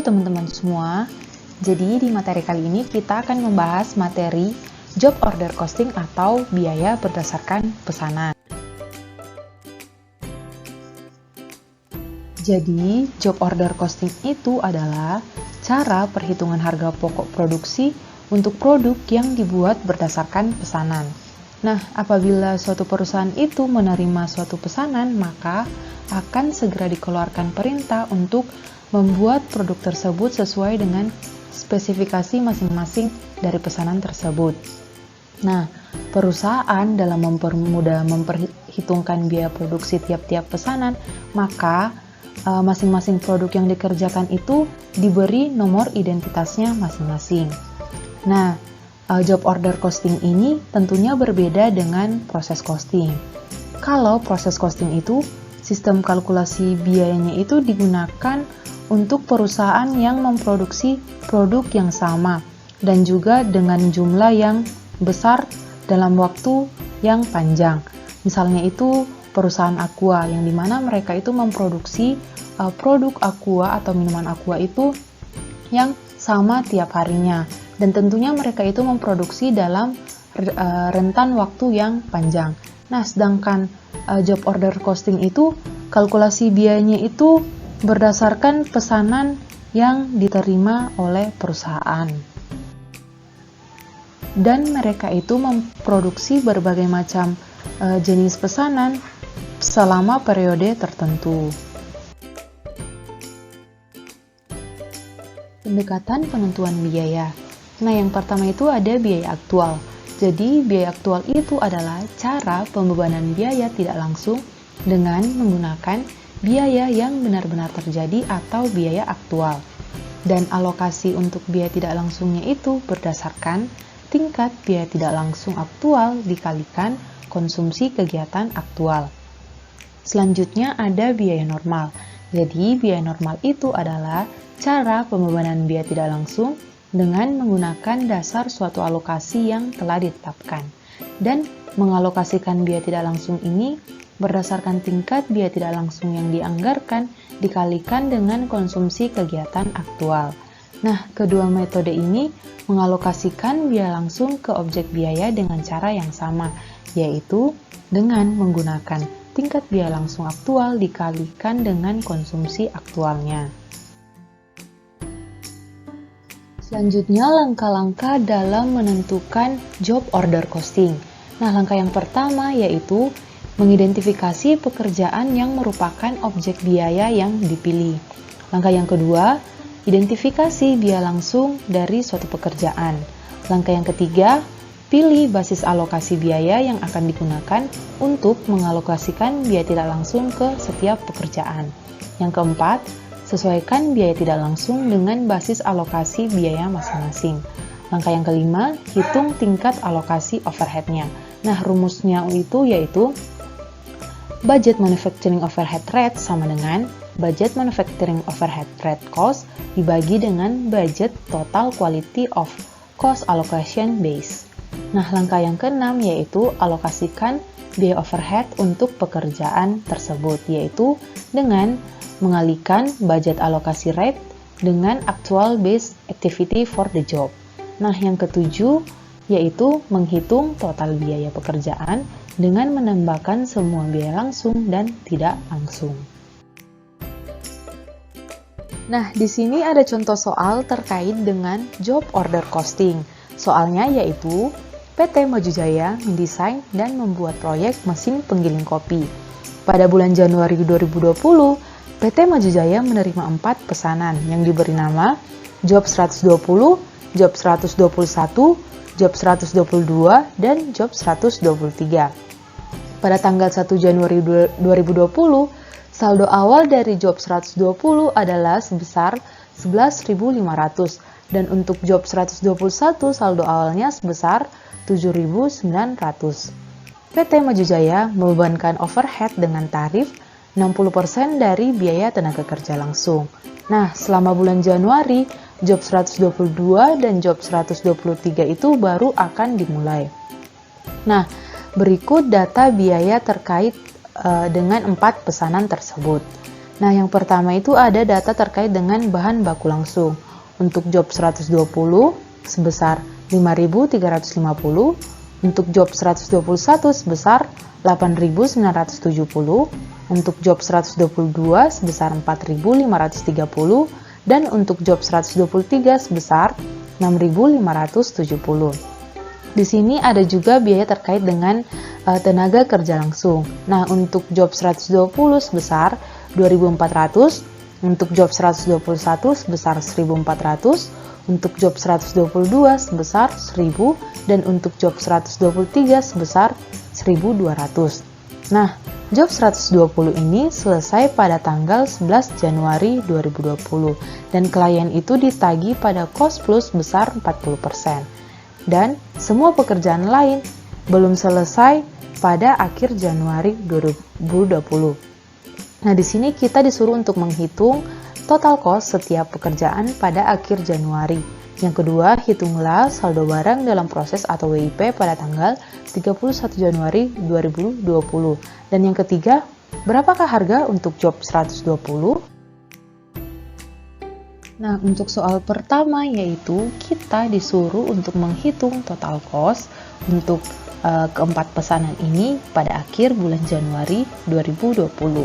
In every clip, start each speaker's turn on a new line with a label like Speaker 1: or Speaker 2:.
Speaker 1: teman-teman semua. Jadi di materi kali ini kita akan membahas materi job order costing atau biaya berdasarkan pesanan. Jadi job order costing itu adalah cara perhitungan harga pokok produksi untuk produk yang dibuat berdasarkan pesanan. Nah, apabila suatu perusahaan itu menerima suatu pesanan, maka akan segera dikeluarkan perintah untuk membuat produk tersebut sesuai dengan spesifikasi masing-masing dari pesanan tersebut. Nah, perusahaan dalam mempermudah memperhitungkan biaya produksi tiap-tiap pesanan, maka masing-masing produk yang dikerjakan itu diberi nomor identitasnya masing-masing. Nah, job order costing ini tentunya berbeda dengan proses costing. Kalau proses costing itu, sistem kalkulasi biayanya itu digunakan untuk perusahaan yang memproduksi produk yang sama dan juga dengan jumlah yang besar dalam waktu yang panjang. Misalnya itu perusahaan aqua yang dimana mereka itu memproduksi produk aqua atau minuman aqua itu yang sama tiap harinya. Dan tentunya mereka itu memproduksi dalam rentan waktu yang panjang. Nah, sedangkan job order costing itu, kalkulasi biayanya itu berdasarkan pesanan yang diterima oleh perusahaan. Dan mereka itu memproduksi berbagai macam jenis pesanan selama periode tertentu. Pendekatan penentuan biaya. Nah, yang pertama itu ada biaya aktual. Jadi, biaya aktual itu adalah cara pembebanan biaya tidak langsung dengan menggunakan biaya yang benar-benar terjadi atau biaya aktual. Dan alokasi untuk biaya tidak langsungnya itu berdasarkan tingkat biaya tidak langsung aktual dikalikan konsumsi kegiatan aktual. Selanjutnya ada biaya normal. Jadi, biaya normal itu adalah cara pembebanan biaya tidak langsung dengan menggunakan dasar suatu alokasi yang telah ditetapkan. Dan mengalokasikan biaya tidak langsung ini berdasarkan tingkat biaya tidak langsung yang dianggarkan dikalikan dengan konsumsi kegiatan aktual. Nah, kedua metode ini mengalokasikan biaya langsung ke objek biaya dengan cara yang sama, yaitu dengan menggunakan tingkat biaya langsung aktual dikalikan dengan konsumsi aktualnya. Selanjutnya, langkah-langkah dalam menentukan job order costing. Nah, langkah yang pertama yaitu mengidentifikasi pekerjaan yang merupakan objek biaya yang dipilih. Langkah yang kedua, identifikasi biaya langsung dari suatu pekerjaan. Langkah yang ketiga, pilih basis alokasi biaya yang akan digunakan untuk mengalokasikan biaya tidak langsung ke setiap pekerjaan. Yang keempat, sesuaikan biaya tidak langsung dengan basis alokasi biaya masing-masing. Langkah yang kelima, hitung tingkat alokasi overhead-nya. Nah, rumusnya itu yaitu budget manufacturing overhead rate sama dengan budget manufacturing overhead rate cost dibagi dengan budget total quality of cost allocation base. Nah, langkah yang keenam yaitu alokasikan biaya overhead untuk pekerjaan tersebut, yaitu dengan mengalihkan budget alokasi rate dengan actual base activity for the job. Nah, yang ketujuh yaitu menghitung total biaya pekerjaan dengan menambahkan semua biaya langsung dan tidak langsung. Nah, di sini ada contoh soal terkait dengan job order costing. Soalnya yaitu PT Maju Jaya mendesain dan membuat proyek mesin penggiling kopi. Pada bulan Januari 2020, PT Maju Jaya menerima 4 pesanan yang diberi nama Job 120, Job 121, Job 122, dan Job 123. Pada tanggal 1 Januari 2020, saldo awal dari Job 120 adalah sebesar 11.500 dan untuk Job 121 saldo awalnya sebesar 7.900. PT Maju Jaya membebankan overhead dengan tarif 60% dari biaya tenaga kerja langsung. Nah, selama bulan Januari, job 122 dan job 123 itu baru akan dimulai. Nah, berikut data biaya terkait dengan 4 pesanan tersebut. Nah, yang pertama itu ada data terkait dengan bahan baku langsung. Untuk job 120 sebesar 5.350, untuk job 121 sebesar 8.970, untuk job 122 sebesar 4.530, dan untuk job 123 sebesar 6.570. Di sini ada juga biaya terkait dengan tenaga kerja langsung. Nah, untuk job 120 sebesar 2.400, untuk job 121 sebesar 1.400, untuk job 122 sebesar 1.000, dan untuk job 123 sebesar 1.200. Nah, job 120 ini selesai pada tanggal 11 Januari 2020 dan klien itu ditagih pada cost plus sebesar 40%. Dan semua pekerjaan lain belum selesai pada akhir Januari 2020. Nah, di sini kita disuruh untuk menghitung total cost setiap pekerjaan pada akhir Januari. Yang kedua, hitunglah saldo barang dalam proses atau WIP pada tanggal 31 Januari 2020. Dan yang ketiga, berapakah harga untuk job 120? Nah, untuk soal pertama yaitu kita disuruh untuk menghitung total cost untuk keempat pesanan ini pada akhir bulan Januari 2020.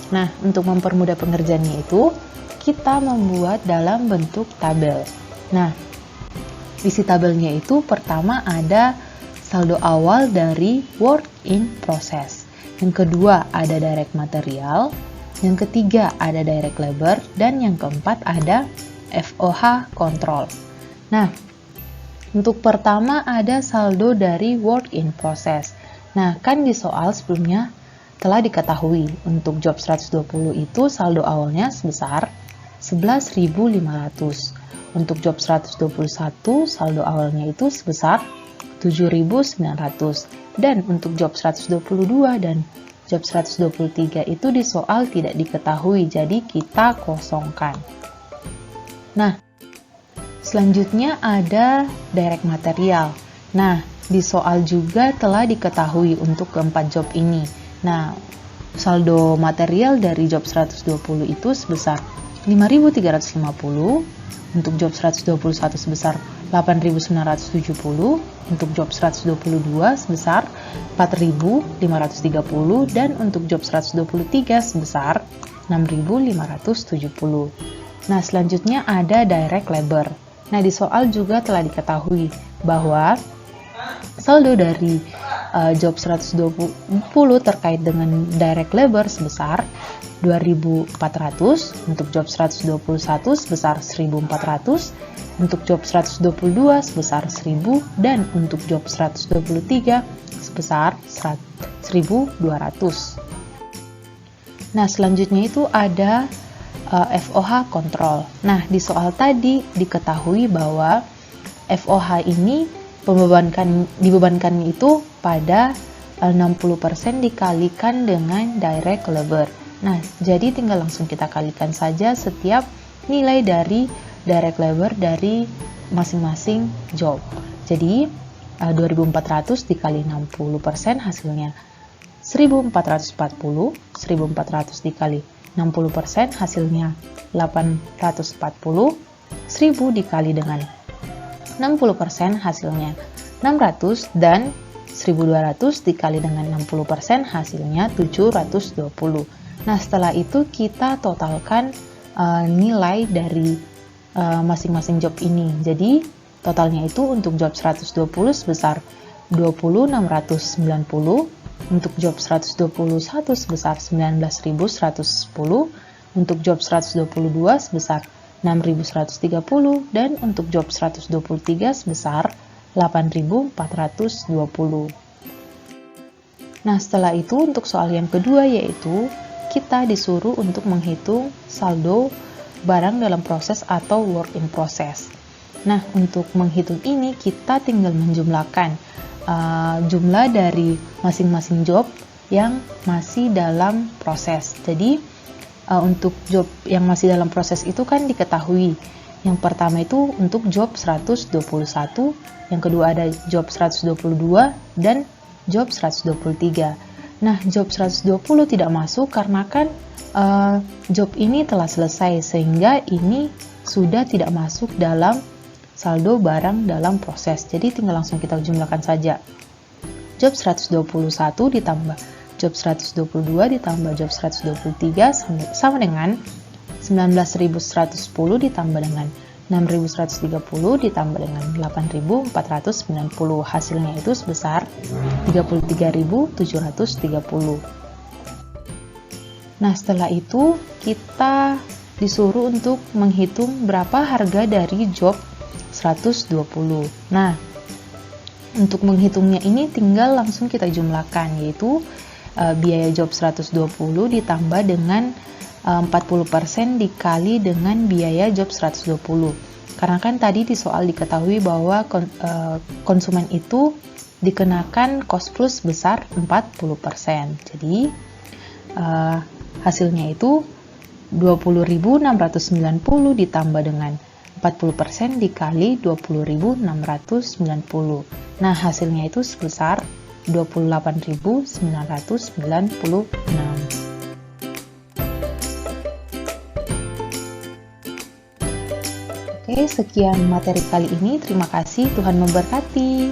Speaker 1: Nah, untuk mempermudah pengerjaannya itu, kita membuat dalam bentuk tabel. Nah, isi tabelnya itu pertama ada saldo awal dari work in process. Yang kedua ada direct material. Yang ketiga ada direct labor. Dan yang keempat ada FOH control. Nah, untuk pertama ada saldo dari work in process. Nah, kan di soal sebelumnya telah diketahui untuk job 120 itu saldo awalnya sebesar 11.500. Untuk job 121 saldo awalnya itu sebesar 7.900. Dan untuk job 122 dan job 123 itu di soal tidak diketahui, jadi kita kosongkan. Nah, selanjutnya ada direct material. Nah, di soal juga telah diketahui untuk keempat job ini. Nah, saldo material dari job 120 itu sebesar 5.350, untuk job 121 sebesar 8.970, untuk job 122 sebesar 4.530, dan untuk job 123 sebesar 6.570. Nah, selanjutnya ada direct labor. Nah, di soal juga telah diketahui bahwa saldo dari job 120 terkait dengan direct labor sebesar 2.400, untuk job 121 sebesar 1.400, untuk job 122 sebesar 1.000, dan untuk job 123 sebesar 1.200. Nah, selanjutnya itu ada FOH control. Nah, di soal tadi diketahui bahwa FOH ini dibebankan itu pada 60% dikalikan dengan direct labor. Nah, jadi tinggal langsung kita kalikan saja setiap nilai dari direct labor dari masing-masing job. Jadi 2.400 dikali 60% hasilnya 1.440, 1.400 dikali 60% hasilnya 840, 1.000 dikali dengan 60% hasilnya 600, dan 1.200 dikali dengan 60% hasilnya 720. Nah, setelah itu kita totalkan nilai dari masing-masing job ini. Jadi, totalnya itu untuk job 120 sebesar 20.690, untuk job 121 sebesar 19.110, untuk job 122 sebesar 6.130, dan untuk job 123 sebesar 8.420. Nah, setelah itu untuk soal yang kedua yaitu kita disuruh untuk menghitung saldo barang dalam proses atau work in process. Nah, untuk menghitung ini kita tinggal menjumlahkan jumlah dari masing-masing job yang masih dalam proses. Jadi, untuk job yang masih dalam proses itu kan diketahui. Yang pertama itu untuk job 121, yang kedua ada job 122, dan job 123. Nah, job 120 tidak masuk karena kan job ini telah selesai, sehingga ini sudah tidak masuk dalam saldo barang dalam proses. Jadi tinggal langsung kita jumlahkan saja. Job 121 ditambah job 122 ditambah job 123 sama dengan 19.110 ditambah dengan 6.130 ditambah dengan 8.490. Hasilnya itu sebesar 33.730. Nah, setelah itu kita disuruh untuk menghitung berapa harga dari job 120. Nah, untuk menghitungnya ini tinggal langsung kita jumlahkan, yaitu biaya job 120 ditambah dengan 40% dikali dengan biaya job 120. Karena kan tadi di soal diketahui bahwa konsumen itu dikenakan cost plus besar 40%. Jadi hasilnya itu 20.690 ditambah dengan 40% dikali 20.690. Nah, hasilnya itu sebesar 28.996. Oke, sekian materi kali ini. Terima kasih, Tuhan memberkati.